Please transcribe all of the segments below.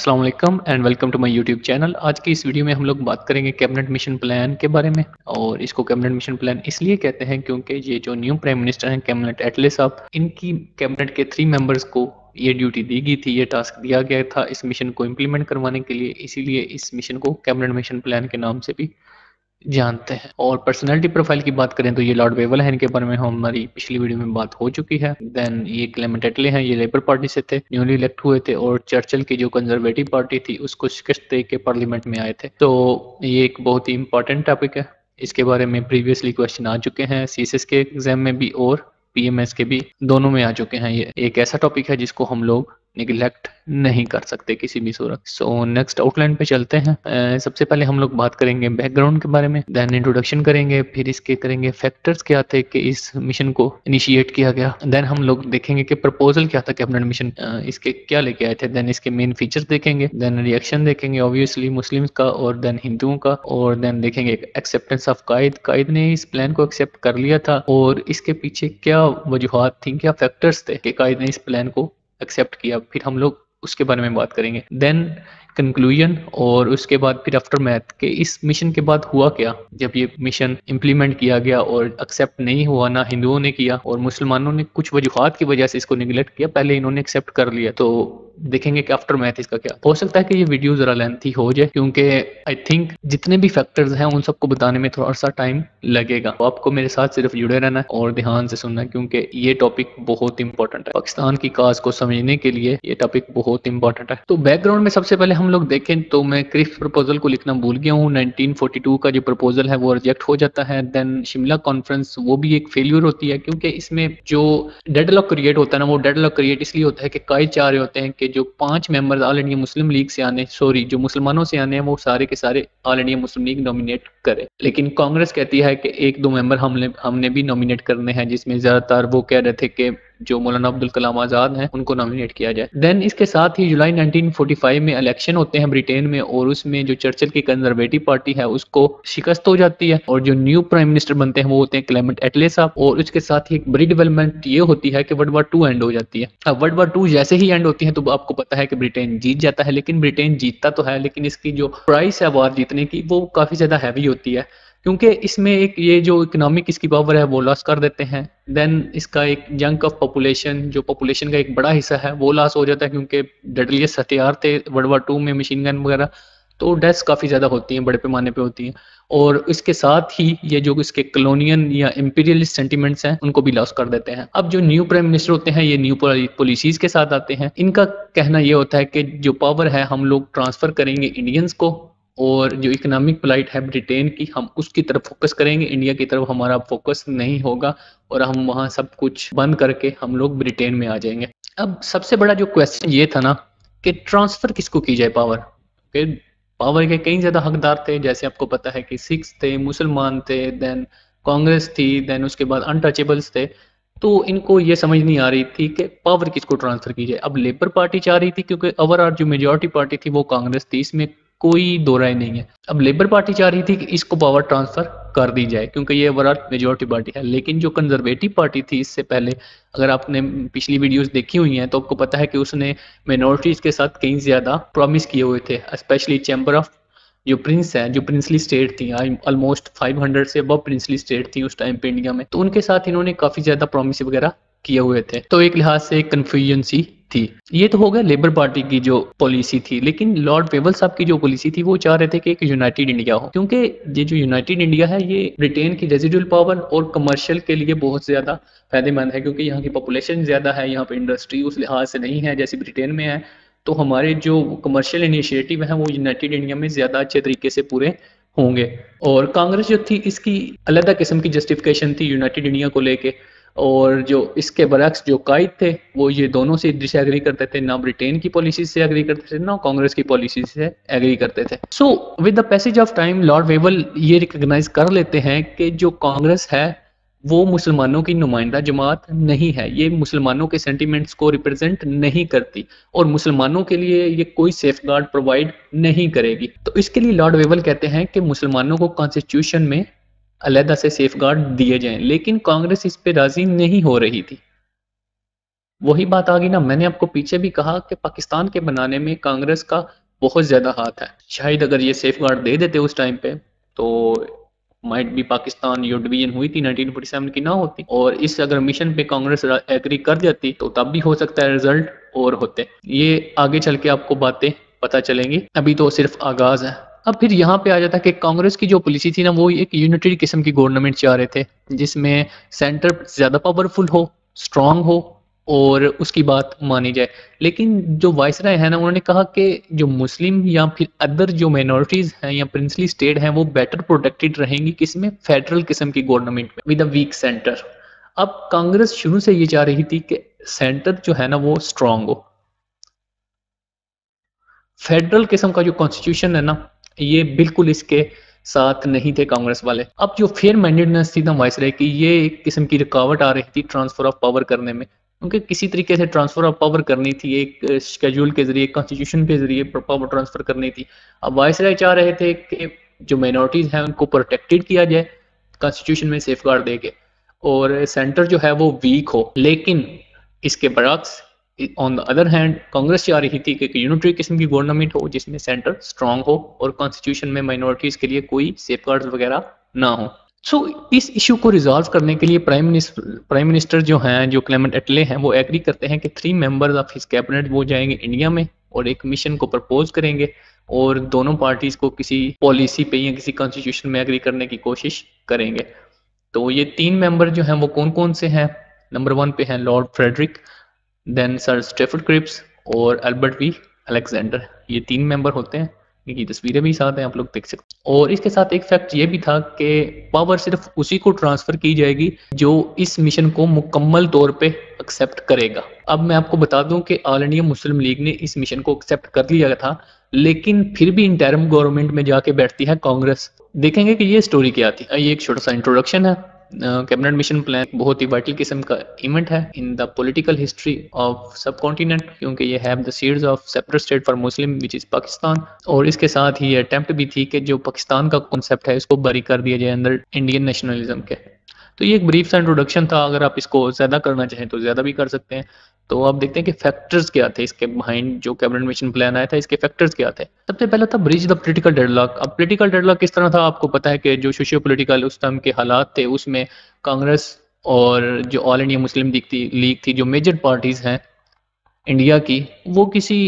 अस्सलाम वालेकुम and welcome to my YouTube channel. आज की इस वीडियो में हम लोग बात करेंगे कैबिनेट मिशन प्लान के बारे में। और इसको कैबिनेट मिशन प्लान इसलिए कहते हैं क्योंकि ये जो न्यू प्राइम मिनिस्टर हैं कैबिनेट एटले साहब, इनकी कैबिनेट के 3 मेंबर्स को ये ड्यूटी दी गई थी, ये टास्क दिया गया था इस मिशन को इम्प्लीमेंट करवाने के लिए। इसीलिए इस मिशन को कैबिनेट मिशन प्लान के नाम से भी जानते हैं। और पर्सनैलिटी प्रोफाइल की बात करें तो ये लॉर्ड वेवल है, इनके बारे में हमारी पिछली वीडियो में बात हो चुकी है। देन ये क्लेमेंट एटले हैं, ये लेबर पार्टी से थे, न्यूली इलेक्ट हुए थे और चर्चिल की जो कंजर्वेटिव पार्टी थी उसको शिकस्त दे के पार्लियामेंट में आए थे। तो ये एक बहुत ही इंपॉर्टेंट टॉपिक है, इसके बारे में प्रीवियसली क्वेश्चन आ चुके हैं सीएसएस के एग्जाम में भी और पीएमएस के भी, दोनों में आ चुके हैं। ये एक ऐसा टॉपिक है जिसको हम लोग निगलेक्ट नहीं कर सकते किसी भी सूरत। सो नेक्स्ट आउटलाइन पे चलते हैं। सबसे पहले हम लोग बात करेंगे बैकग्राउंड के बारे में, देन इंट्रोडक्शन करेंगे, फिर इसके करेंगे फैक्टर्स क्या थे कि इस मिशन को इनिशिएट किया गया। देन हम लोग देखेंगे कि प्रपोजल क्या था कैबिनेट मिशन, इसके क्या लेके आए थे। देन इसके मेन फीचर्स देखेंगे, देन रिएक्शन देखेंगे ऑब्वियसली मुस्लिम्स का और देन हिंदुओं का, और देन देखेंगे एक्सेप्टेंस ऑफ कायद ने इस प्लान को एक्सेप्ट कर लिया था और इसके पीछे क्या वजूहात थी, क्या फैक्टर्स थे कि कायद ने इस प्लान को एक्सेप्ट किया। फिर हम लोग उसके बारे में बात करेंगे। देन कंक्लूजन, और उसके बाद फिर आफ्टर मैथ के इस मिशन के बाद हुआ क्या जब ये मिशन इम्प्लीमेंट किया गया और एक्सेप्ट नहीं हुआ, ना हिंदुओं ने किया और मुसलमानों ने कुछ वजूहात की वजह से इसको निगलेक्ट किया, पहले इन्होंने एक्सेप्ट कर लिया। तो देखेंगे कि आफ्टर मैथ इसका क्या हो सकता है कि ये वीडियो जरा लेंथी हो जाए क्योंकि आई थिंक जितने भी फैक्टर्स हैं उन सबको बताने में थोड़ा सा टाइम लगेगा। तो आपको मेरे साथ सिर्फ जुड़े रहना है और ध्यान से सुनना है क्योंकि ये टॉपिक बहुत इंपॉर्टेंट है। पाकिस्तान की काज को समझने के लिए ये टॉपिक बहुत इंपॉर्टेंट है। तो बैकग्राउंड में सबसे पहले हम लोग देखें तो मैं क्रिप्स प्रपोजल को लिखना भूल गया हूँ। 1942 का जो प्रपोजल है वो रिजेक्ट हो जाता है। देन शिमला कॉन्फ्रेंस वो भी एक फेल्यूर होती है क्योंकि इसमें जो डेडलॉक क्रिएट होता है ना, वो डेडलॉक क्रिएट इसलिए होता है कि कायद चाह रहे होते हैं कि जो 5 members all India Muslim league से आने, सॉरी जो मुसलमानों से आने हैं वो सारे के सारे all India Muslim league nominate करे। लेकिन कांग्रेस कहती है कि 1-2 मेंबर हमने भी नॉमिनेट करने हैं, जिसमें ज्यादातर वो कह रहे थे कि जो मौलाना अब्दुल कलाम आजाद हैं उनको नॉमिनेट किया जाए। देन इसके साथ ही जुलाई 1945 में इलेक्शन होते हैं ब्रिटेन में और उसमें जो चर्चिल की कंजर्वेटिव पार्टी है उसको शिकस्त हो जाती है और जो न्यू प्राइम मिनिस्टर बनते हैं वो होते हैं क्लेमेंट एटले साहब। और उसके साथ ही एक बड़ी डेवलपमेंट ये होती है कि वर्ल्ड वार 2 एंड हो जाती है। अब वर्ल्ड वार 2 जैसे ही एंड होती है तो आपको पता है कि ब्रिटेन जीत जाता है, लेकिन ब्रिटेन जीतता तो है लेकिन इसकी जो प्राइस है वार जीतने की वो काफी ज्यादा हैवी होती है क्योंकि इसमें एक ये जो इकोनॉमिक इसकी पावर है वो लॉस कर देते हैं। देन इसका एक जंक ऑफ पॉपुलेशन, जो पॉपुलेशन का एक बड़ा हिस्सा है वो लॉस हो जाता है क्योंकि डेडलीस्ट हथियार थे वर्ल्ड वार 2 में, मशीन गन वगैरह, तो डेथ्स काफ़ी ज़्यादा होती हैं, बड़े पैमाने पे होती हैं। और इसके साथ ही ये जो इसके कॉलोनियन या इंपीरियलिस्ट सेंटिमेंट्स हैं उनको भी लॉस कर देते हैं। अब जो न्यू प्राइम मिनिस्टर होते हैं ये न्यू पॉलिसीज के साथ आते हैं। इनका कहना ये होता है कि जो पावर है हम लोग ट्रांसफर करेंगे इंडियंस को और जो इकोनॉमिक प्लाइट है ब्रिटेन की हम उसकी तरफ फोकस करेंगे, इंडिया की तरफ हमारा फोकस नहीं होगा और हम वहाँ सब कुछ बंद करके हम लोग ब्रिटेन में आ जाएंगे। अब सबसे बड़ा जो क्वेश्चन ये था ना कि ट्रांसफर किसको की जाए पावर, कि पावर के कई ज्यादा हकदार थे, जैसे आपको पता है कि सिख्स थे, मुसलमान थे, देन कांग्रेस थी, देन उसके बाद अनटचेबल्स थे। तो इनको ये समझ नहीं आ रही थी कि पावर किसको ट्रांसफर की जाए। अब लेबर पार्टी चाह रही थी क्योंकि ओवरऑल जो मेजोरिटी पार्टी थी वो कांग्रेस थी, इसमें कोई दो राय नहीं है। अब लेबर पार्टी चाह रही थी कि इसको पावर ट्रांसफर कर दी जाए क्योंकि ये ओवरऑल मेजोरिटी पार्टी है। लेकिन जो कंजर्वेटिव पार्टी थी इससे पहले, अगर आपने पिछली वीडियोस देखी हुई हैं तो आपको पता है कि उसने माइनॉरिटीज के साथ कहीं ज्यादा प्रॉमिस किए हुए थे, स्पेशली चैम्बर ऑफ जो प्रिंस है, जो प्रिंसली स्टेट थी, ऑलमोस्ट 500 से अब प्रिंसली स्टेट थी उस टाइम पे इंडिया में, तो उनके साथ इन्होंने काफी ज्यादा प्रॉमिस वगैरह किए हुए थे। तो एक लिहाज से कंफ्यूजन सी थी। ये तो हो गया लेबर पार्टी की जो पॉलिसी थी, लेकिन लॉर्ड वेवल साहब की जो पॉलिसी थी वो चाह रहे थे कि एक यूनाइटेड इंडिया हो, क्योंकि ये जो यूनाइटेड इंडिया है ये ब्रिटेन की रेजिडुअल पावर और कमर्शियल के लिए बहुत ज्यादा फायदेमंद है क्योंकि यहाँ की पॉपुलेशन ज्यादा है, यहाँ पे इंडस्ट्री उस लिहाज से नहीं है जैसे ब्रिटेन में है। तो हमारे जो कमर्शियल इनिशिएटिव है वो यूनाइटेड इंडिया में ज्यादा अच्छे तरीके से पूरे होंगे। और कांग्रेस जो थी इसकी अलग किस्म की जस्टिफिकेशन थी यूनाइटेड इंडिया को लेके, और जो इसके बरक्स जो कायद थे वो ये दोनों से डिसएग्री करते थे, ना ब्रिटेन की पॉलिसी से एग्री करते थे ना कांग्रेस की पॉलिसी से एग्री करते थे। So with the passage of time Lord Wavell ये रिकॉग्नाइज कर लेते हैं कि जो कांग्रेस है वो मुसलमानों की नुमाइंदा जमात नहीं है, ये मुसलमानों के सेंटिमेंट्स को रिप्रेजेंट नहीं करती और मुसलमानों के लिए ये कोई सेफ गार्ड प्रोवाइड नहीं करेगी। तो इसके लिए लॉर्ड वेवल कहते हैं कि मुसलमानों को कॉन्स्टिट्यूशन में अलहदा से सेफ गार्ड दिए जाएं, लेकिन कांग्रेस इस पे राजी नहीं हो रही थी। वही बात आ गई ना, मैंने आपको पीछे भी कहा कि पाकिस्तान के बनाने में कांग्रेस का बहुत ज़्यादा हाथ है। शायद अगर ये सेफगार्ड दे देते उस टाइम पे, तो माइट भी पाकिस्तान जो डिवीजन हुई थी 1947 की ना होती, और इस अगर मिशन पे कांग्रेस एग्री कर जाती तो तब भी हो सकता है रिजल्ट और होते। ये आगे चल के आपको बातें पता चलेंगी, अभी तो सिर्फ आगाज है। अब फिर यहाँ पे आ जाता है कि कांग्रेस की जो पॉलिसी थी ना, वो एक यूनिटरी किस्म की गवर्नमेंट चाह रहे थे, जिसमें सेंटर ज्यादा पावरफुल हो, स्ट्रांग हो और उसकी बात मानी जाए। लेकिन जो वायसराय है ना, उन्होंने कहा कि जो मुस्लिम या फिर अदर जो माइनॉरिटीज हैं या प्रिंसली स्टेट हैं, वो बेटर प्रोटेक्टेड रहेंगी किसमें, फेडरल किस्म की गवर्नमेंट में विद अ वीक सेंटर। अब कांग्रेस शुरू से ये चाह रही थी कि सेंटर जो है ना वो स्ट्रांग हो। फेडरल किस्म का जो कॉन्स्टिट्यूशन है ना, ये बिल्कुल इसके साथ नहीं थे कांग्रेस वाले। अब जो फेयर माइंडेडनेस थी ना वायसराय की, ये एक किस्म की रुकावट आ रही थी ट्रांसफर ऑफ पावर करने में, क्योंकि किसी तरीके से ट्रांसफर ऑफ पावर करनी थी, एक शेड्यूल के जरिए, कॉन्स्टिट्यूशन के जरिए पावर ट्रांसफर करनी थी। अब वायसराय चाह रहे थे कि जो माइनॉरिटीज हैं उनको प्रोटेक्टेड किया जाए कॉन्स्टिट्यूशन में सेफगार्ड देके, और सेंटर जो है वो वीक हो। लेकिन इसके बरक्स on the other hand Congress चाह रही थी कि यूनिटरी किस्म की गवर्नमेंट हो जिसमें सेंटर स्ट्रांग हो और कॉन्स्टिट्यूशन में माइनॉरिटीज के लिए कोई सेफगार्ड्स वगैरह ना हो। इस इशू को रिजॉल्व करने के लिए प्राइम मिनिस्टर जो हैं, जो क्लेमेंट एटले हैं, वो एग्री करते हैं कि 3 मेंबर्स ऑफ हिज कैबिनेट वो जाएंगे इंडिया में और एक मिशन को प्रपोज करेंगे और दोनों पार्टीज को किसी पॉलिसी पे या किसी कॉन्स्टिट्यूशन में एग्री करने की कोशिश करेंगे। तो ये 3 मेंबर जो हैं वो कौन कौन से हैं? नंबर 1 पे हैं lord Frederick, then sir Stafford Cripps और अल्बर्ट वी अलेक्जेंडर। ये 3 मेंबर होते हैं, इनकी तस्वीरें भी साथ हैं, आप लोग देख सकते हैं। और इसके साथ एक फैक्ट ये भी था कि पावर सिर्फ उसी को ट्रांसफर की जाएगी जो इस मिशन को मुकम्मल तौर पे एक्सेप्ट करेगा। अब मैं आपको बता दूं कि ऑल इंडिया मुस्लिम लीग ने इस मिशन को एक्सेप्ट कर लिया था, लेकिन फिर भी इंटरिम गवर्नमेंट में जाके बैठती है कांग्रेस। देखेंगे कि ये स्टोरी क्या थी। ये एक छोटा सा इंट्रोडक्शन है। कैबिनेट मिशन प्लान बहुत ही वाइटल किस्म का इवेंट है in the political history of सब कॉन्टिनेंट, क्योंकि ये have the seeds of separate state for Muslim which is Pakistan. और इसके साथ ही अटेम्प्ट भी थी कि जो पाकिस्तान का कॉन्सेप्ट है इसको बरी कर दिया जाए अंदर इंडियन नेशनलिज्म के। तो ये एक ब्रीफ सा इंट्रोडक्शन था, अगर आप इसको ज़्यादा करना चाहें तो ज़्यादा भी कर सकते हैं। तो आप देखते हैं कि फैक्टर्स क्या थे इसके बिहाइंड, जो कैबिनेट मिशन प्लान आया था इसके फैक्टर्स क्या थे। सबसे पहला था ब्रिज द पॉलिटिकल डेडलॉक। अब पॉलिटिकल डेडलॉक किस तरह था आपको पता है कि जो सोशियो पॉलिटिकल उस टाइम के हालात थे, उसमें कांग्रेस और जो ऑल इंडिया मुस्लिम लीग थी जो मेजर पार्टीज हैं इंडिया की, वो किसी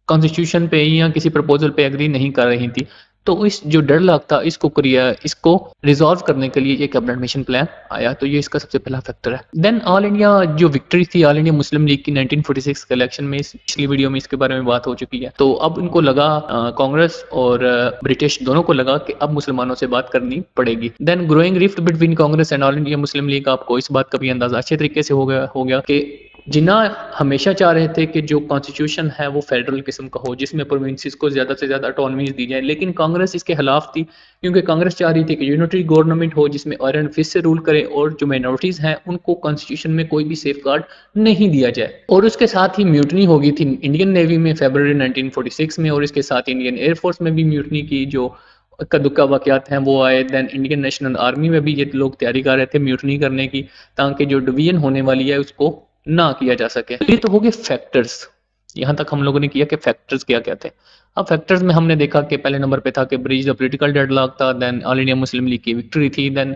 कॉन्स्टिट्यूशन पे या किसी प्रपोजल पे एग्री नहीं कर रही थी। तो इस जो डेडलॉक था इसको रिजॉल्व करने के लिए ये कैबिनेट मिशन प्लान आया। तो ये इसका सबसे पहला फैक्टर है। देन ऑल इंडिया जो विक्ट्री थी ऑल इंडिया मुस्लिम लीग की 1946 के इलेक्शन में, इस पिछली वीडियो में इसके बारे में बात हो चुकी है। तो अब इनको लगा, कांग्रेस और ब्रिटिश दोनों को लगा कि अब मुसलमानों से बात करनी पड़ेगी। Then growing rift between Congress and All India Muslim League, आपको इस बात का भी अंदाजा अच्छे तरीके से हो गया कि जिन्ना हमेशा चाह रहे थे कि जो कॉन्स्टिट्यूशन है वो फेडरल किस्म का हो जिसमें प्रोविंसेस को ज़्यादा से ज़्यादा ऑटोनॉमीज दी जाए, लेकिन कांग्रेस इसके खिलाफ थी, क्योंकि कांग्रेस चाह रही थी कि यूनिटरी गवर्नमेंट हो जिसमें आयरन फिस्ट से रूल करे और जो माइनॉरिटीज़ हैं उनको कॉन्स्टिट्यूशन में कोई भी सेफ गार्ड नहीं दिया जाए। और उसके साथ ही म्यूटनी हो गई थी इंडियन नेवी में फरवरी 1946 में, और इसके साथ इंडियन एयरफोर्स में भी म्यूटनी की जो इक्का दुक्का वाकयात हैं वो आए। देन इंडियन नेशनल आर्मी में भी ये लोग तैयारी कर रहे थे म्यूटनी करने की, ताकि जो डिवीजन होने वाली है उसको ना किया जा सके। ये तो हो गए फैक्टर्स। यहाँ तक हम लोगों ने किया कि फैक्टर्स क्या क्या थे। अब फैक्टर्स में हमने देखा कि पहले नंबर पे था कि ब्रिज द पॉलिटिकल डेडलॉक था, then All India Muslim League की विक्ट्री थी, देन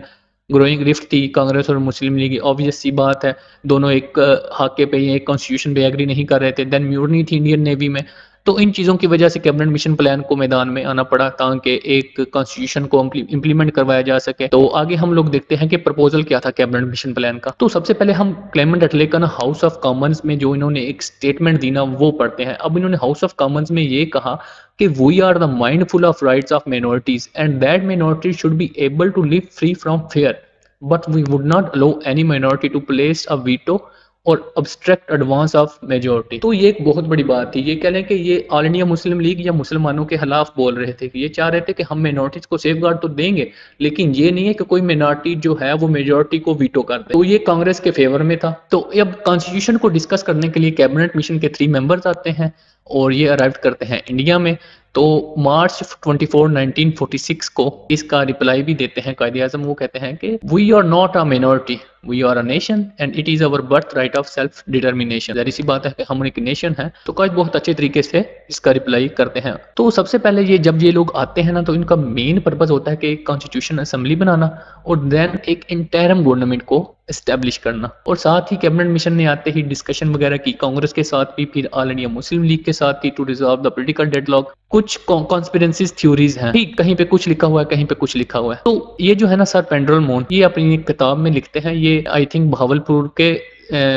ग्रोइंग रिफ्ट थी कांग्रेस और मुस्लिम लीग की। ऑब्वियस सी बात है, दोनों एक हाके पे एक कॉन्स्टिट्यूशन पे एग्री नहीं कर रहे थे। देन म्यूटनी थी इंडियन नेवी में। तो इन चीज़ों की वजह से कैबिनेट मिशन प्लान को मैदान में आना पड़ा ताकि एक कॉन्स्टिट्यूशन को इम्प्लीमेंट करवाया जा सके। तो आगे हम लोग देखते हैं कि प्रपोजल क्या था कैबिनेट मिशन प्लान का। तो सबसे पहले हम क्लेमेंट एटले का ना हाउस ऑफ कॉमन्स में जो इन्होंने एक स्टेटमेंट दी ना वो पढ़ते हैं। अब इन्होंने हाउस ऑफ कॉमन्स में ये कहा कि we are the mindful of rights of minorities and that minorities should be able to live free from fear, but we would not allow any minority to place a veto और abstract advance of majority. तो ये एक बहुत बड़ी बात थी। ये कह लें कि ये ऑल इंडिया मुस्लिम लीग या मुसलमानों के खिलाफ बोल रहे थे कि ये चाह रहे थे कि हम माइनॉरिटीज को सेफ गार्ड तो देंगे, लेकिन ये नहीं है कि कोई माइनॉरिटी जो है वो मेजोरिटी को वीटो कर दे। तो ये कांग्रेस के फेवर में था। तो अब कॉन्स्टिट्यूशन को डिस्कस करने के लिए कैबिनेट मिशन के 3 मेंबर्स आते हैं और ये अराइव करते हैं इंडिया में। तो मार्च 24 1946 को इसका रिप्लाई भी देते हैं कायदे आज़म। वो कहते हैं कि we are not a minority, we are a nation and it is our birth right of self determination. जाहिर सी बात है कि हम एक नेशन है। तो कायद बहुत अच्छे तरीके से इसका रिप्लाई करते हैं। तो सबसे पहले ये जब ये लोग आते हैं ना, तो इनका मेन पर्पज होता है कि कॉन्स्टिट्यूशन असेंबली बनाना और देन एक इंटरिम गवर्नमेंट को एस्टेब्लिश करना। और साथ ही कैबिनेट मिशन ने आते ही डिस्कशन वगैरह की कांग्रेस के साथ भी, फिर ऑल इंडिया मुस्लिम लीग के साथ की, to resolve the political deadlock. कुछ कॉन्स्पिरेंसीज थ्योरीज हैं, ठीक, कहीं पे कुछ लिखा हुआ है, कहीं पे कुछ लिखा हुआ है। तो ये जो है ना सर पेंड्रल मोन, ये अपनी एक किताब में लिखते हैं। ये आई थिंक बहावलपुर के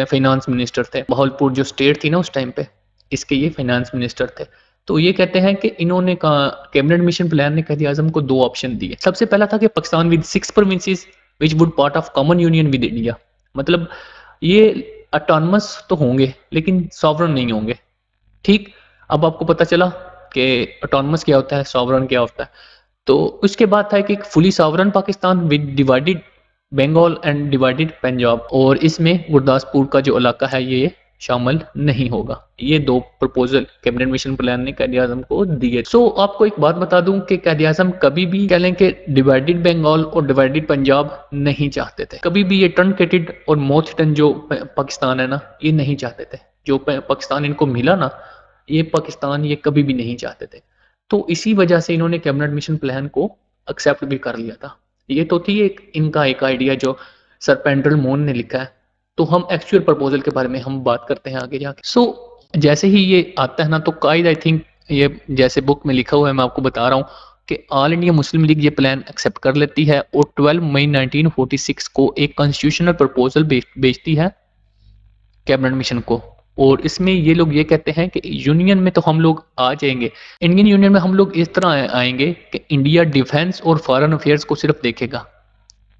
फाइनेंस मिनिस्टर थे। बहावलपुर जो स्टेट थी ना उस टाइम पे, इसके ये फाइनेंस मिनिस्टर थे। तो ये कहते हैं कि इन्होंने कैबिनेट मिशन प्लान ने कायदे आज़म को 2 ऑप्शन दिए। सबसे पहला था कि Pakistan with 6 provinces which would part of common union with India. मतलब ये ऑटोनमस तो होंगे लेकिन सॉवरन नहीं होंगे। ठीक, अब आपको पता चला कि ऑटोनमस क्या होता है, सॉवरन क्या होता है। तो उसके बाद था कि एक fully sovereign Pakistan with divided Bengal and divided Punjab, और इसमें गुरदासपुर का जो इलाका है ये शामिल नहीं होगा। ये 2 प्रपोजल कैबिनेट मिशन प्लान ने कायदे आज़म को दिए। सो आपको एक बात बता दूं कि कायदे आज़म कभी भी कह लें कि डिवाइडेड बंगाल और डिवाइडेड पंजाब नहीं चाहते थे। कभी भी ये ट्रंकेटेड और मोथ टन जो पाकिस्तान है ना, ये नहीं चाहते थे। जो पाकिस्तान इनको मिला ना, ये पाकिस्तान ये कभी भी नहीं चाहते थे। तो इसी वजह से इन्होंने कैबिनेट मिशन प्लान को एक्सेप्ट भी कर लिया था। ये तो थी इनका एक आइडिया जो सर पेंड्रल मोन ने लिखा है। तो हम एक्चुअल प्रपोजल के बारे में हम बात करते हैं आगे जाके। सो जैसे ही ये आता है ना, तो कायद आई थिंक ये जैसे बुक में लिखा हुआ है, मैं आपको बता रहा हूँ कि ऑल इंडिया मुस्लिम लीग ये प्लान एक्सेप्ट कर लेती है और 12 मई 1946 को एक कॉन्स्टिट्यूशनल प्रपोजल भेजती है कैबिनेट मिशन को। और इसमें ये लोग ये कहते हैं कि यूनियन में तो हम लोग आ जाएंगे, इंडियन यूनियन में हम लोग इस तरह आएंगे कि इंडिया डिफेंस और फॉरेन अफेयर्स को सिर्फ देखेगा,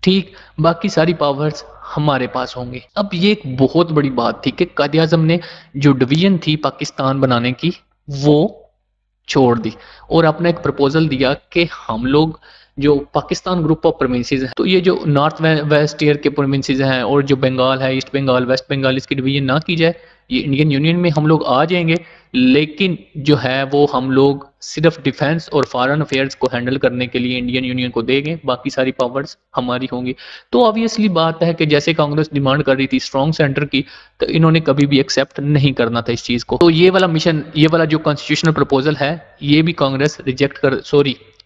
ठीक, बाकी सारी पावर्स हमारे पास होंगे। अब ये एक बहुत बड़ी बात थी कि कायदे आज़म ने जो डिवीजन थी पाकिस्तान बनाने की वो छोड़ दी और अपना एक प्रपोजल दिया कि हम लोग जो पाकिस्तान ग्रुप ऑफ प्रोविंसेस हैं, तो ये जो नॉर्थ वेस्ट ईयर के प्रोविंसेस हैं और जो बंगाल है, ईस्ट बंगाल, वेस्ट बंगाल, इसकी डिवीजन ना की जाए। ये इंडियन यूनियन में हम लोग आ जाएंगे, लेकिन जो है वो हम लोग सिर्फ डिफेंस और फॉरेन अफेयर्स को हैंडल करने के लिए इंडियन यूनियन को देंगे, बाकी सारी पावर्स हमारी होंगी। तो ऑब्वियसली बात है कि जैसे कांग्रेस डिमांड कर रही थी स्ट्रॉन्ग सेंटर की, तो इन्होंने कभी भी एक्सेप्ट नहीं करना था इस चीज को। तो ये वाला मिशन, ये वाला जो कॉन्स्टिट्यूशनल प्रपोजल है, ये भी कांग्रेस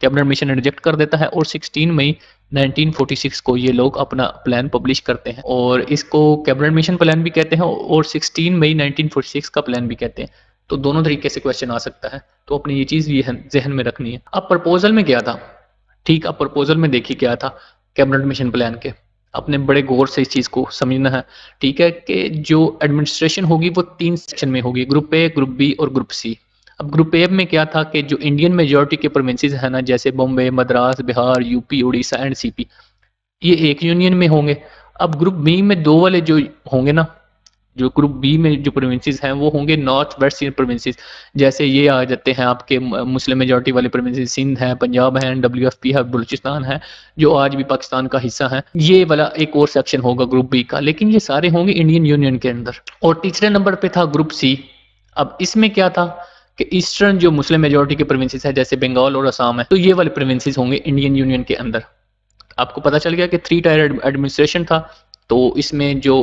कैबिनेट मिशन रिजेक्ट कर देता है और 16 मई 1946 को ये लोग अपना प्लान पब्लिश करते हैं और इसको कैबिनेट मिशन प्लान भी कहते हैं और 16 मई 1946 का प्लान भी कहते हैं। तो दोनों तरीके से क्वेश्चन आ सकता है, तो अपनी ये चीज भी जहन में रखनी है। अब प्रपोजल में क्या था, ठीक, अब प्रपोजल में देखिए क्या था कैबिनेट मिशन प्लान के, अपने बड़े गौर से इस चीज को समझना है। ठीक है, कि जो एडमिनिस्ट्रेशन होगी वो 3 सेक्शन में होगी, ग्रुप ए, ग्रुप बी और ग्रुप सी। अब ग्रुप ए में क्या था कि जो इंडियन मेजोरिटी के प्रोविंसेस है ना, जैसे Bombay, Madras, Bihar, UP, Orissa and CP, ये एक यूनियन में होंगे। अब ग्रुप बी में 2 वाले जो होंगे ना, जो ग्रुप बी में जो प्रोविंसेस हैं वो होंगे नॉर्थ वेस्ट प्रोविंसेस, जैसे ये आ जाते हैं आपके मुस्लिम मेजॉरिटी वाले प्रोविंसेस, सिंध है, पंजाब है, WFP है, बलूचिस्तान है, जो आज भी पाकिस्तान का हिस्सा है। ये वाला एक और सेक्शन होगा ग्रुप बी का, लेकिन ये सारे होंगे इंडियन यूनियन के अंदर। और तीसरे नंबर पे था ग्रुप सी। अब इसमें क्या था कि ईस्टर्न जो मुस्लिम मेजॉरिटी के प्रोविंसेस है जैसे बंगाल और असम है, तो ये वाले प्रोविंसेस होंगे इंडियन यूनियन के अंदर। आपको पता चल गया कि 3 टायर एडमिनिस्ट्रेशन था। तो इसमें जो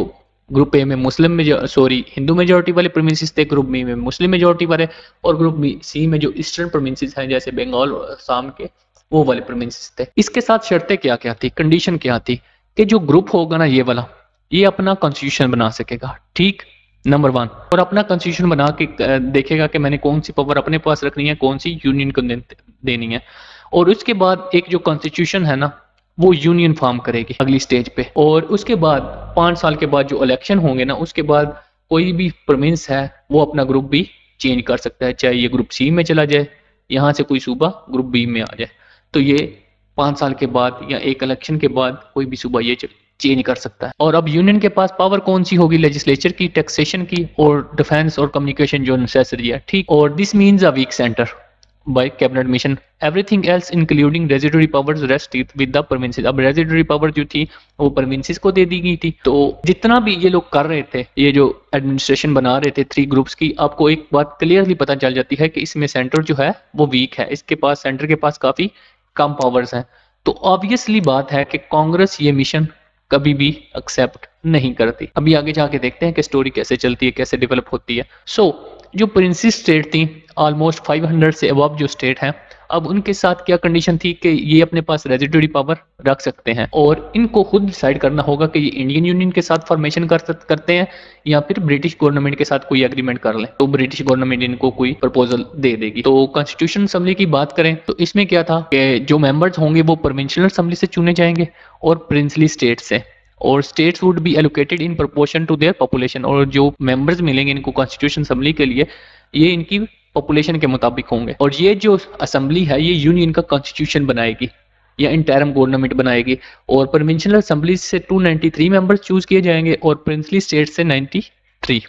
ग्रुप ए में हिंदू मेजोरिटी वाले प्रोविंसेस थे, ग्रुप बी में मुस्लिम मेजोरिटी वाले, और ग्रुप सी में जो ईस्टर्न प्रोविंसेस हैं जैसे बंगाल और असम के, वो वाले प्रोविंसेस थे। इसके साथ शर्तें क्या क्या थी, कंडीशन क्या थी कि जो ग्रुप होगा ना ये वाला, ये अपना कॉन्स्टिट्यूशन बना सकेगा, ठीक, नंबर 1, और अपना कॉन्स्टिट्यूशन बना के देखेगा कि मैंने कौन सी पावर अपने पास रखनी है, कौन सी यूनियन को देनी है। और उसके बाद एक जो कॉन्स्टिट्यूशन है ना, वो यूनियन फॉर्म करेगी अगली स्टेज पे। और उसके बाद 5 साल के बाद जो इलेक्शन होंगे ना, उसके बाद कोई भी प्रोविंस है वो अपना ग्रुप भी चेंज कर सकता है, चाहे ये ग्रुप सी में चला जाए, यहाँ से कोई सूबा ग्रुप बी में आ जाए। तो ये 5 साल के बाद या एक इलेक्शन के बाद कोई भी सूबा ये चेंज कर सकता है। और अब यूनियन के पास पावर कौन सी होगी, लेजिस्लेचर की, टैक्सेशन की और डिफेंस और कम्युनिकेशन जो नेसेसरी है, ठीक। और this means a weak centre, by cabinet mission. Everything else including residuary powers rested with the provinces. अब residuary power जो थी वो provinces को दे दी गई थी। तो जितना भी ये लोग कर रहे थे, ये जो एडमिनिस्ट्रेशन बना रहे थे 3 ग्रुप्स की, आपको एक बात क्लियरली पता चल जाती है कि इसमें सेंटर जो है वो वीक है, इसके पास सेंटर के पास काफी कम पावर्स हैं। तो ऑब्वियसली बात है कि कांग्रेस ये मिशन कभी भी एक्सेप्ट नहीं करती। अभी आगे जाके देखते हैं कि स्टोरी कैसे चलती है, कैसे डेवलप होती है। जो प्रिंसेस स्टेट थी, ऑलमोस्ट 500 से अबव जो स्टेट हैं, अब उनके साथ क्या कंडीशन थी कि ये अपने पास रेजिडरी पावर रख सकते हैं और इनको खुद डिसाइड करना होगा कि ये इंडियन यूनियन के साथ फॉर्मेशन करते हैं या फिर ब्रिटिश गवर्नमेंट के साथ कोई एग्रीमेंट कर लें। तो ब्रिटिश गवर्नमेंट इनको कोई प्रपोजल दे देगी। तो कॉन्स्टिट्यूशन असेंबली की बात करें तो इसमें क्या था कि जो मेंबर्स होंगे वो प्रोविंशियल असेंबली से चुने जाएंगे और प्रिंसली स्टेट से, और states would be allocated in proportion to their population. और जो मेंबर्स मिलेंगे इनको कॉन्स्टिट्यूशन असेंबली के लिए, ये इनकी पॉपुलेशन के मुताबिक होंगे। और ये जो असेंबली है ये यूनियन का कॉन्स्टिट्यूशन बनाएगी या इंटरम गवर्नमेंट बनाएगी। और प्रोविंशियल असेंबली से 293 मेंबर्स चूज किए जाएंगे और प्रिंसली स्टेट से 93।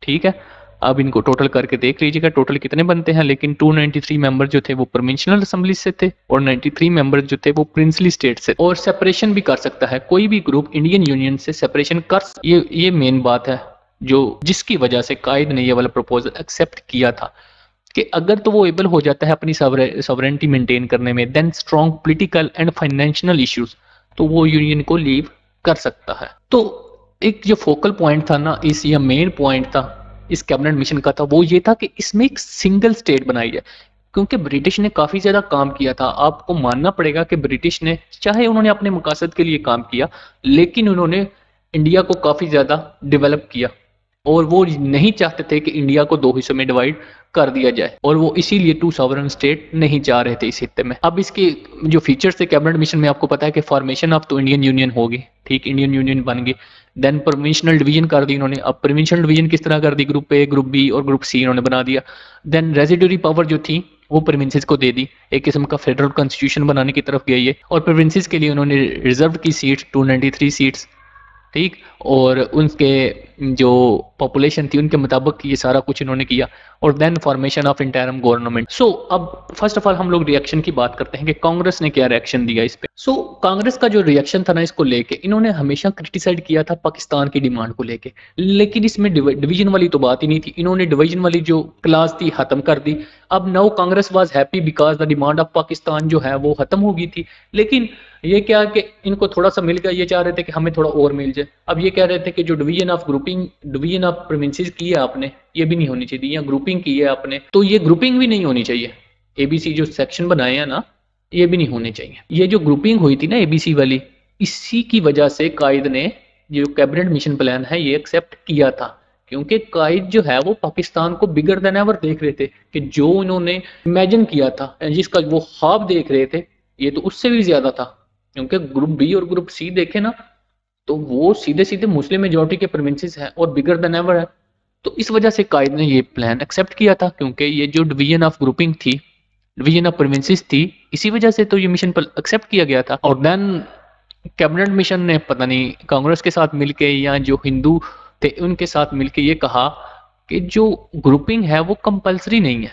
ठीक है, अब इनको टोटल करके देख लीजिएगा टोटल कितने बनते हैं। लेकिन 293 मेंबर जो थे वो प्रोविंशियल असेंबली से थे और 93 मेंबर जो थे वो प्रिंसली स्टेट से। और सेपरेशन भी कर सकता है कोई भी ग्रुप इंडियन यूनियन से सेपरेशन कर, ये मेन बात है जो जिसकी वजह से कायद ने ये वाला प्रपोजल एक्सेप्ट किया था कि अगर तो वो एबल हो जाता है अपनी सॉवरेनिटी मेंटेन करने में, then strong political and financial issues, तो वो यूनियन को लीव कर सकता है। तो एक जो फोकल पॉइंट था ना इस, या मेन पॉइंट था इस कैबिनेट मिशन का, था वो ये था कि इसमें एक सिंगल स्टेट बनाई जाए। क्योंकि ब्रिटिश ने काफी ज्यादा काम किया था, आपको मानना पड़ेगा कि ब्रिटिश ने, चाहे उन्होंने अपने मकासद के लिए काम किया, लेकिन उन्होंने इंडिया को काफी ज्यादा डेवलप किया और वो नहीं चाहते थे कि इंडिया को 2 हिस्सों में डिवाइड कर दिया जाए, और वो इसीलिए 2 सॉवरेन स्टेट नहीं चाह रहे थे इस हिस्से में। अब इसके जो फीचर्स थे कैबिनेट मिशन में, आपको पता है कि फॉर्मेशन ऑफ तो इंडियन यूनियन होगी, ठीक, इंडियन यूनियन बन गई। देन प्रोविंशियल डिवीजन कर दी इन्होंने। अब प्रोविंशियल डिवीजन किस तरह कर दी, ग्रुप ए, ग्रुप बी और ग्रुप सी इन्होंने बना दिया। देन रेजिडरी पावर जो थी वो प्रोविंसेस को दे दी, एक किस्म का फेडरल कॉन्स्टिट्यूशन बनाने की तरफ गई है। और प्रोविंसेस के लिए उन्होंने रिजर्व की सीट 293 सीट्स, ठीक, और उनके जो पॉपुलेशन थी उनके मुताबिक ये सारा कुछ इन्होंने किया। और then formation of interim government. So अब फर्स्ट ऑफ ऑल हम लोग रिएक्शन की बात करते हैं कि कांग्रेस ने क्या रिएक्शन दिया इस पे। सो कांग्रेस का जो रिएक्शन था ना इसको लेके, इन्होंने हमेशा क्रिटिसाइड किया था पाकिस्तान की डिमांड को लेके, लेकिन इसमें डिवीजन वाली तो बात ही नहीं थी। इन्होंने डिवीजन वाली जो क्लास थी खत्म कर दी। अब now Congress was happy because the demand of Pakistan जो है वो खत्म हो गई थी। लेकिन ये क्या कि इनको थोड़ा सा मिल गया, ये चाह रहे थे कि हमें थोड़ा और मिल जाए। अब ये कह रहे थे कि जो division of grouping, division of provinces की है आपने, ये भी नहीं होनी चाहिए, या ग्रुपिंग की है आपने तो ये ग्रुपिंग भी नहीं होनी चाहिए। एबीसी जो सेक्शन बनाए हैं ना, ये भी नहीं होने चाहिए। ये जो ग्रुपिंग हुई थी ना एबीसी वाली, इसी की वजह से कायद ने जो कैबिनेट मिशन प्लान है ये एक्सेप्ट किया था। क्योंकि कायद जो है वो पाकिस्तान को बिगर देन एवर देख रहे थे कि जो इन्होंने इमेजिन किया था, जिसका वो ख्वाब देख रहे थे, ये तो उससे भी ज्यादा था। क्योंकि ग्रुप बी और ग्रुप सी देखे ना तो वो सीधे सीधे मुस्लिम मेजोरिटी के प्रोविंसेस हैं और बिगर देन एवर है। तो इस वजह से कायद ने ये प्लान एक्सेप्ट किया था, क्योंकि ये जो डिवीजन ऑफ ग्रुपिंग थी, डिवीजन ऑफ प्रोविंसेस थी, इसी वजह से तो ये मिशन पर एक्सेप्ट किया गया था। और देन कैबिनेट मिशन ने पता नहीं कांग्रेस के साथ मिलके या जो हिंदू थे उनके साथ मिलके ये कहा कि जो ग्रुपिंग है वो कंपलसरी नहीं है,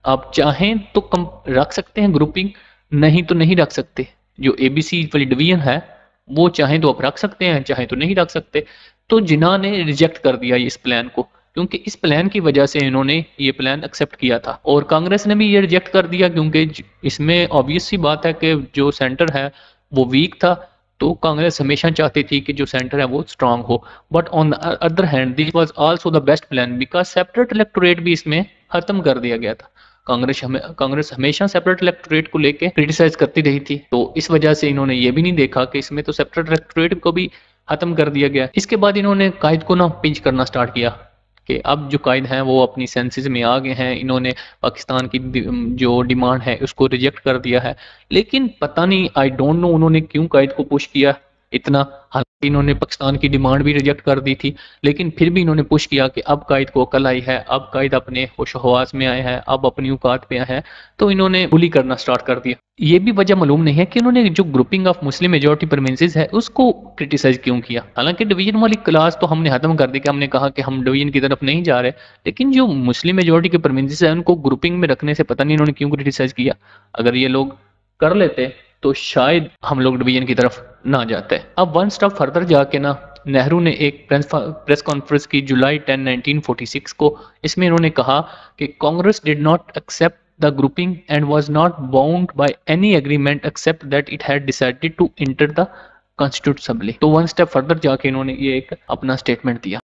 आप चाहें तो रख सकते हैं ग्रुपिंग, नहीं तो नहीं रख सकते। जो एबीसी वाली डिवीजन है वो चाहें तो आप रख सकते हैं, चाहे तो नहीं रख सकते। तो जिन्ना ने रिजेक्ट कर दिया इस प्लान को, क्योंकि इस प्लान की वजह से इन्होंने ये प्लान एक्सेप्ट किया था। और कांग्रेस ने भी ये रिजेक्ट कर दिया, क्योंकि इसमें ऑब्वियस सी बात है कि जो सेंटर है वो वीक था। तो कांग्रेस हमेशा चाहती थी कि जो सेंटर है वो स्ट्रांग हो। But on the other hand this was also the best plan because separate electorate भी इसमें खत्म कर दिया गया था। कांग्रेस हमेशा सेपरेट इलेक्टोरेट को लेके क्रिटिसाइज करती रही थी, तो इस वजह से इन्होंने ये भी नहीं देखा कि इसमें तो सेपरेट इलेक्टोरेट को भी खत्म कर दिया गया। इसके बाद इन्होंने कायद को ना पिंच करना स्टार्ट किया कि अब जो कायद हैं वो अपनी सेंसेस में आ गए हैं, इन्होंने पाकिस्तान की जो डिमांड है उसको रिजेक्ट कर दिया है। लेकिन पता नहीं, आई डोंट नो उन्होंने क्यों कायद को पुश किया, इतना। हालांकि इन्होंने पाकिस्तान की डिमांड भी रिजेक्ट कर दी थी, लेकिन फिर भी इन्होंने पुश किया कि अब कायद को अकल आई है, अब कायद अपने होश-ओ-हवास में आए हैं, अब अपनी औकात पे आए हैं, तो इन्होंने बुली करना स्टार्ट कर दिया। ये भी वजह मालूम नहीं है कि उन्होंने जो grouping of Muslim majority provinces है उसको क्रिटिसाइज क्यों किया। हालांकि डिवीजन वाली क्लास तो हमने खत्म कर दी कि हमने कहा कि हम डिवीजन की तरफ नहीं जा रहे, लेकिन जो मुस्लिम मेजॉरिटी के प्रोविंसेस है उनको ग्रुपिंग में रखने से पता नहीं इन्होंने क्यों क्रिटिसाइज किया। अगर ये लोग कर लेते तो शायद हम लोग डिवीजन की तरफ ना जाते। अब वन स्टेप फर्दर जाके ना नेहरू ने एक प्रेस कॉन्फ्रेंस की जुलाई 10, 1946 को। इसमें इन्होंने कहा कि Congress did not accept the grouping and was not bound by any agreement except that it had decided to enter the constitute assembly. तो वन स्टेप फर्दर जाके इन्होंने ये एक अपना स्टेटमेंट दिया।